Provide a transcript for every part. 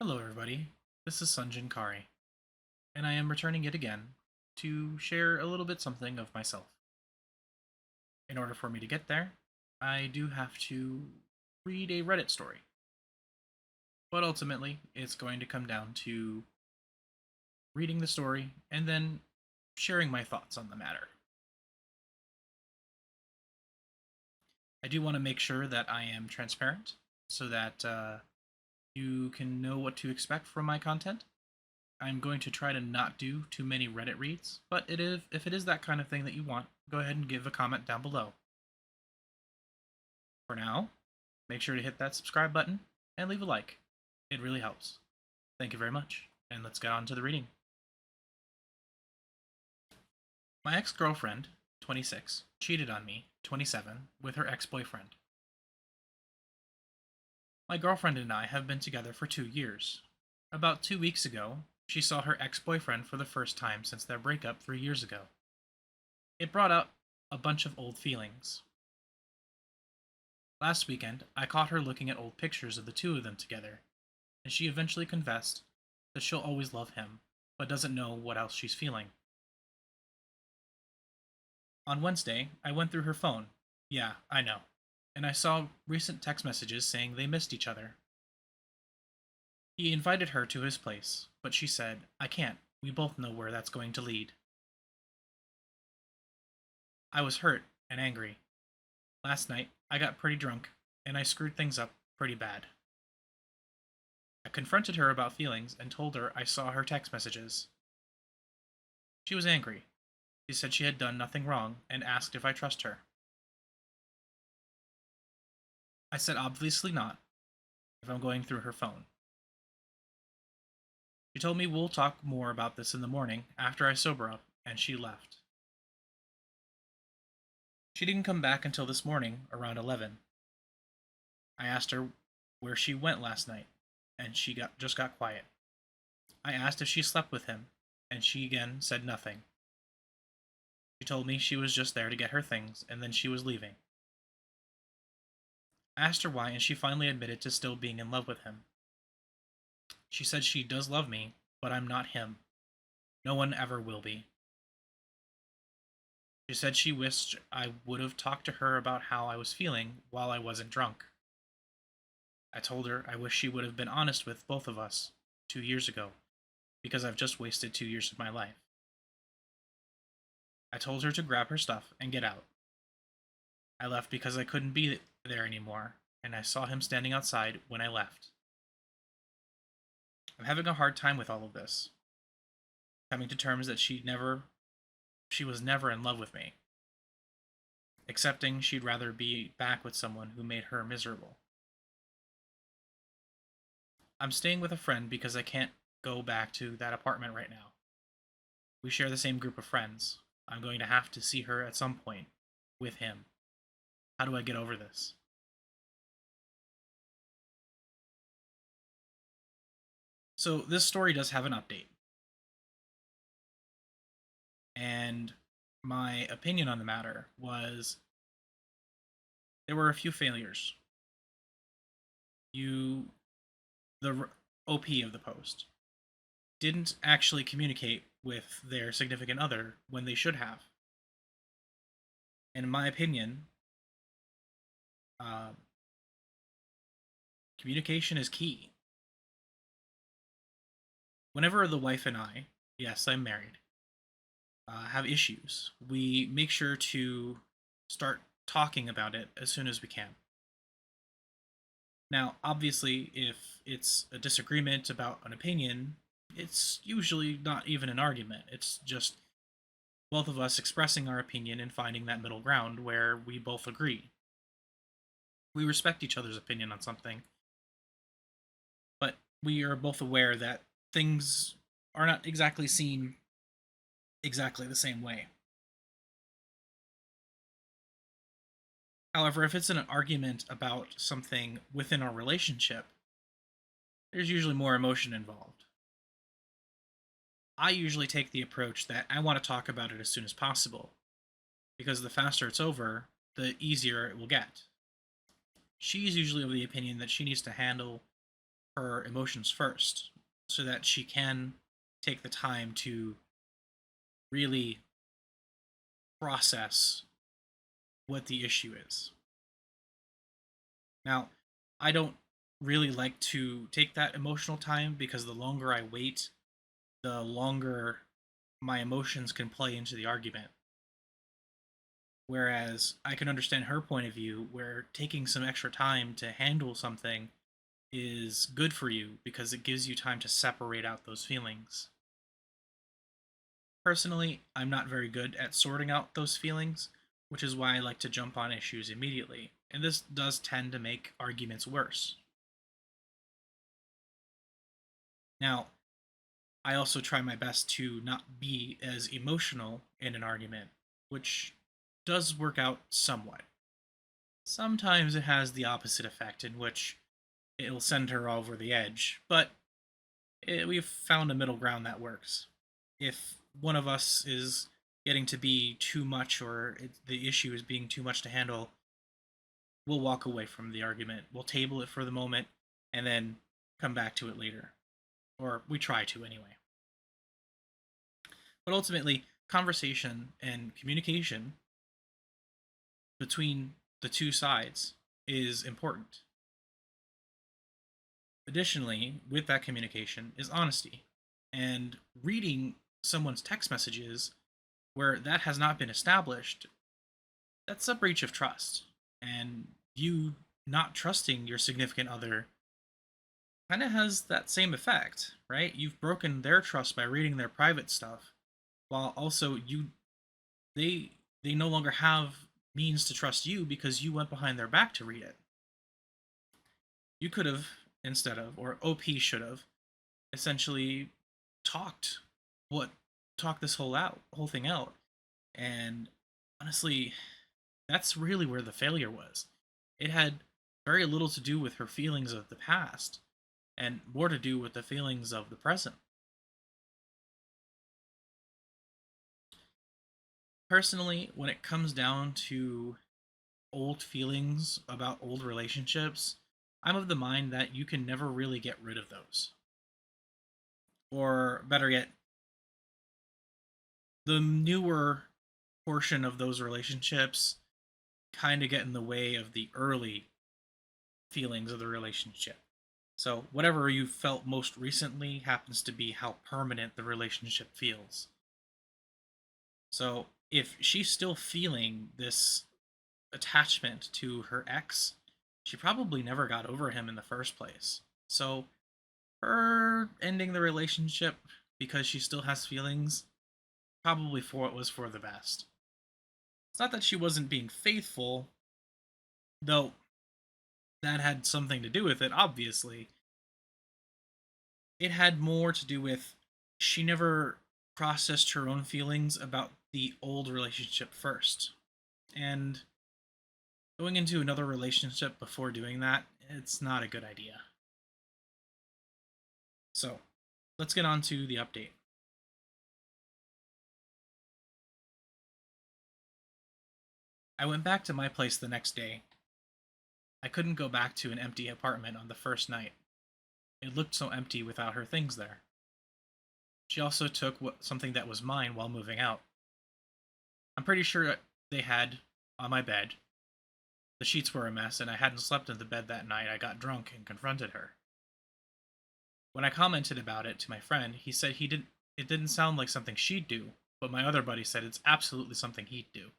Hello, everybody. This is Djinn Kari, and I am returning yet again to share a little bit something of myself. In order for me to get there, I do have to read a Reddit story, but ultimately, it's going to come down to reading the story and then sharing my thoughts on the matter. I do want to make sure that I am transparent so that you can know what to expect from my content. I'm going to try to not do too many Reddit reads, but if it is that kind of thing that you want, go ahead and give a comment down below. For now, make sure to hit that subscribe button and leave a like. It really helps. Thank you very much, and let's get on to the reading. My ex-girlfriend, 26, cheated on me, 27, with her ex-boyfriend. My girlfriend and I have been together for 2 years. About 2 weeks ago, she saw her ex-boyfriend for the first time since their breakup 3 years ago. It brought up a bunch of old feelings. Last weekend, I caught her looking at old pictures of the two of them together, and she eventually confessed that she'll always love him, but doesn't know what else she's feeling. On Wednesday, I went through her phone. Yeah, I know. And I saw recent text messages saying they missed each other. He invited her to his place, but she said, I can't. We both know where that's going to lead. I was hurt and angry. Last night, I got pretty drunk, and I screwed things up pretty bad. I confronted her about feelings and told her I saw her text messages. She was angry. She said she had done nothing wrong and asked if I trust her. I said obviously not, if I'm going through her phone. She told me we'll talk more about this in the morning after I sober up, and she left. She didn't come back until this morning around 11. I asked her where she went last night, and she just got quiet. I asked if she slept with him, and she again said nothing. She told me she was just there to get her things, and then she was leaving. I asked her why, and she finally admitted to still being in love with him. She said she does love me, but I'm not him. No one ever will be. She said she wished I would have talked to her about how I was feeling while I wasn't drunk. I told her I wish she would have been honest with both of us 2 years ago, because I've just wasted 2 years of my life. I told her to grab her stuff and get out. I left because I couldn't be there anymore, and I saw him standing outside when I left. I'm having a hard time with all of this, coming to terms that she was never in love with me, accepting she'd rather be back with someone who made her miserable. I'm staying with a friend because I can't go back to that apartment right now. We share the same group of friends. I'm going to have to see her at some point with him. How do I get over this? So, this story does have an update. And my opinion on the matter was there were a few failures. You, the OP of the post, didn't actually communicate with their significant other when they should have. And in my opinion, uh, communication is key. Whenever the wife and I, yes, I'm married, have issues, we make sure to start talking about it as soon as we can. Now, obviously, if it's a disagreement about an opinion, it's usually not even an argument. It's just both of us expressing our opinion and finding that middle ground where we both agree. We respect each other's opinion on something, but we are both aware that things are not exactly seen exactly the same way. However, if it's an argument about something within our relationship, there's usually more emotion involved. I usually take the approach that I want to talk about it as soon as possible, because the faster it's over, the easier it will get. She's usually of the opinion that she needs to handle her emotions first so that she can take the time to really process what the issue is. Now, I don't really like to take that emotional time because the longer I wait, the longer my emotions can play into the argument. Whereas I can understand her point of view, where taking some extra time to handle something is good for you because it gives you time to separate out those feelings. Personally, I'm not very good at sorting out those feelings, which is why I like to jump on issues immediately, and this does tend to make arguments worse. Now, I also try my best to not be as emotional in an argument, which does work out somewhat. Sometimes it has the opposite effect, in which it'll send her over the edge, but we've found a middle ground that works. If one of us is getting to be too much or the issue is being too much to handle, we'll walk away from the argument. We'll table it for the moment and then come back to it later. Or we try to anyway. But ultimately, conversation and communication between the two sides is important. Additionally, with that communication is honesty. And reading someone's text messages where that has not been established, that's a breach of trust. And you not trusting your significant other kind of has that same effect, right? You've broken their trust by reading their private stuff, while also they they no longer have means to trust you because you went behind their back to read it. You could have instead of, or OP should have, essentially talked what talked this whole thing out. And honestly, that's really where the failure was. It had very little to do with her feelings of the past and more to do with the feelings of the present. Personally, when it comes down to old feelings about old relationships, I'm of the mind that you can never really get rid of those. Or better yet, the newer portion of those relationships kind of get in the way of the early feelings of the relationship. So, whatever you felt most recently happens to be how permanent the relationship feels. So, if she's still feeling this attachment to her ex, she probably never got over him in the first place. So, her ending the relationship because she still has feelings probably for it was for the best. It's not that she wasn't being faithful, though that had something to do with it, obviously. It had more to do with she never processed her own feelings about the old relationship first. And going into another relationship before doing that, it's not a good idea. So, let's get on to the update. I went back to my place the next day. I couldn't go back to an empty apartment on the first night. It looked so empty without her things there. She also took something that was mine while moving out. I'm pretty sure they had on my bed. The sheets were a mess, and I hadn't slept in the bed that night. I got drunk and confronted her. When I commented about it to my friend, he said it didn't sound like something she'd do, but my other buddy said it's absolutely something he'd do.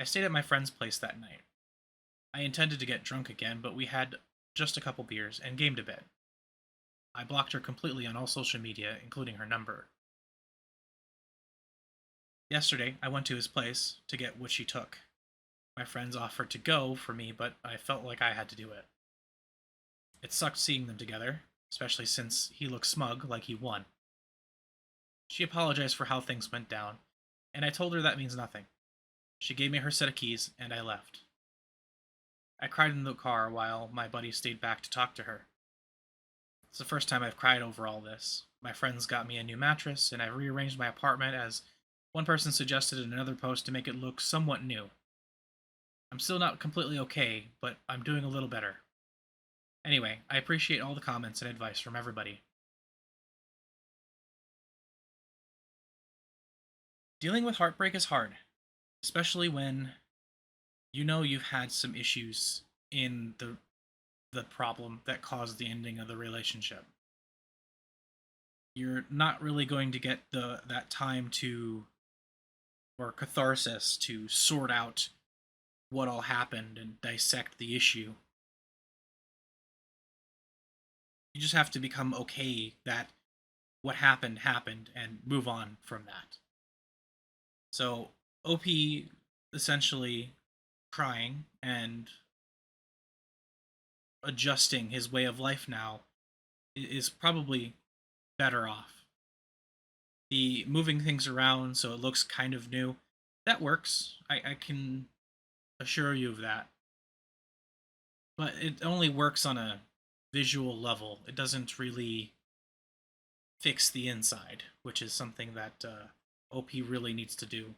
I stayed at my friend's place that night. I intended to get drunk again, but we had just a couple beers and game to bed. I blocked her completely on all social media, including her number. Yesterday, I went to his place to get what she took. My friends offered to go for me, but I felt like I had to do it. It sucked seeing them together, especially since he looked smug like he won. She apologized for how things went down, and I told her that means nothing. She gave me her set of keys, and I left. I cried in the car while my buddy stayed back to talk to her. It's the first time I've cried over all this. My friends got me a new mattress, and I've rearranged my apartment as one person suggested in another post to make it look somewhat new. I'm still not completely okay, but I'm doing a little better. Anyway, I appreciate all the comments and advice from everybody. Dealing with heartbreak is hard, especially when you know you've had some issues in the problem that caused the ending of the relationship. You're not really going to get the that time to or catharsis to sort out what all happened and dissect the issue. You just have to become okay that what happened happened and move on from that. So OP essentially crying and adjusting his way of life now is probably better off. The moving things around so it looks kind of new, that works. I can assure you of that. But it only works on a visual level. It doesn't really fix the inside, which is something that OP really needs to do.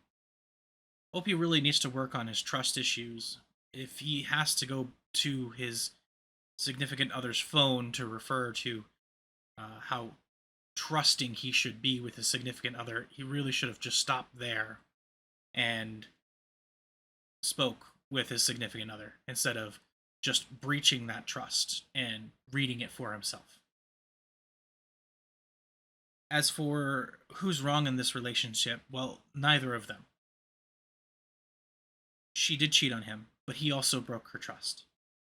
OP really needs to work on his trust issues. If he has to go to his significant other's phone to refer to how trusting he should be with his significant other, he really should have just stopped there and spoke with his significant other instead of just breaching that trust and reading it for himself. As for who's wrong in this relationship, well, neither of them. She did cheat on him, but he also broke her trust.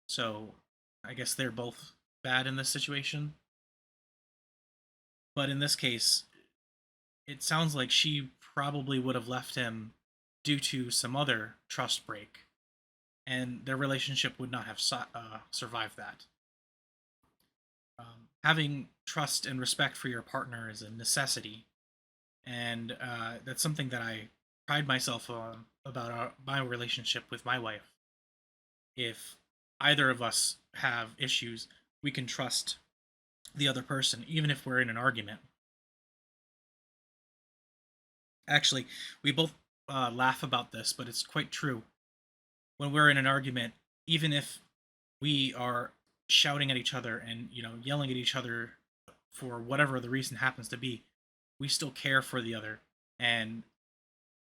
So I guess they're both bad in this situation. But in this case, it sounds like she probably would have left him due to some other trust break, and their relationship would not have survived that. Having trust and respect for your partner is a necessity, and that's something that I pride myself on about my relationship with my wife. If either of us have issues, we can trust the other person, even if we're in an argument. Actually, we both laugh about this, but it's quite true. When we're in an argument, even if we are shouting at each other and yelling at each other for whatever the reason happens to be, we still care for the other and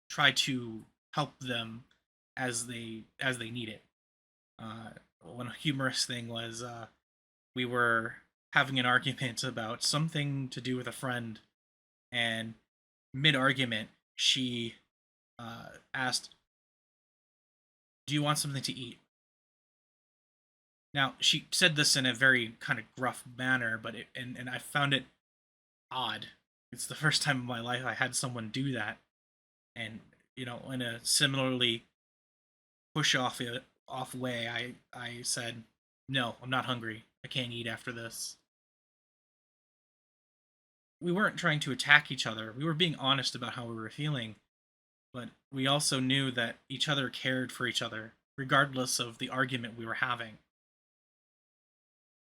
try to help them as they need it. One humorous thing was we were having an argument about something to do with a friend, and mid argument, she asked, "Do you want something to eat?" Now she said this in a very kind of gruff manner, but and I found it odd. It's the first time in my life I had someone do that, and in a similarly push off way, I said, "No, I'm not hungry. I can't eat after this." We weren't trying to attack each other. We were being honest about how we were feeling, but we also knew that each other cared for each other, regardless of the argument we were having.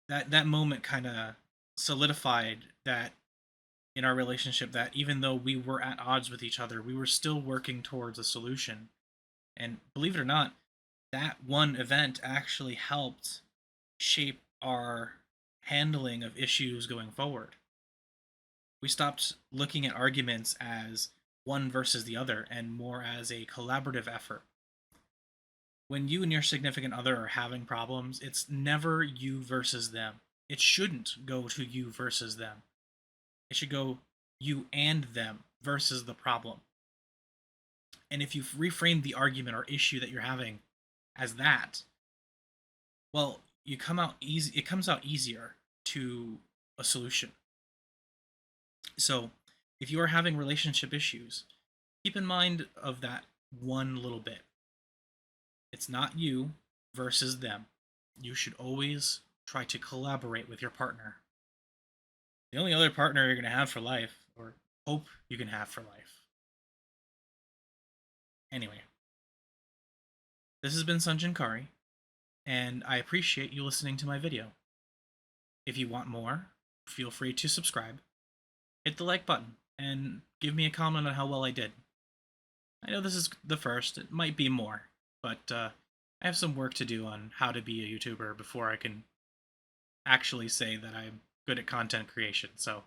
That moment kind of solidified that in our relationship, that even though we were at odds with each other, we were still working towards a solution. And believe it or not, that one event actually helped shape our handling of issues going forward. We stopped looking at arguments as one versus the other and more as a collaborative effort. When you and your significant other are having problems, it's never you versus them. It shouldn't go to you versus them. It should go you and them versus the problem. And if you reframe the argument or issue that you're having as that, well, you come out easy. It comes out easier to a solution. So, if you are having relationship issues, keep in mind of that one little bit. It's not you versus them. You should always try to collaborate with your partner. The only other partner you're going to have for life, or hope you can have for life. Anyway, this has been Djinn Kari, and I appreciate you listening to my video. If you want more, feel free to subscribe, hit the like button, and give me a comment on how well I did. I know this is the first, it might be more, but I have some work to do on how to be a YouTuber before I can actually say that I'm good at content creation. So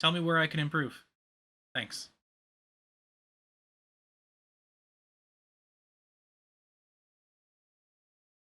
tell me where I can improve. Thanks.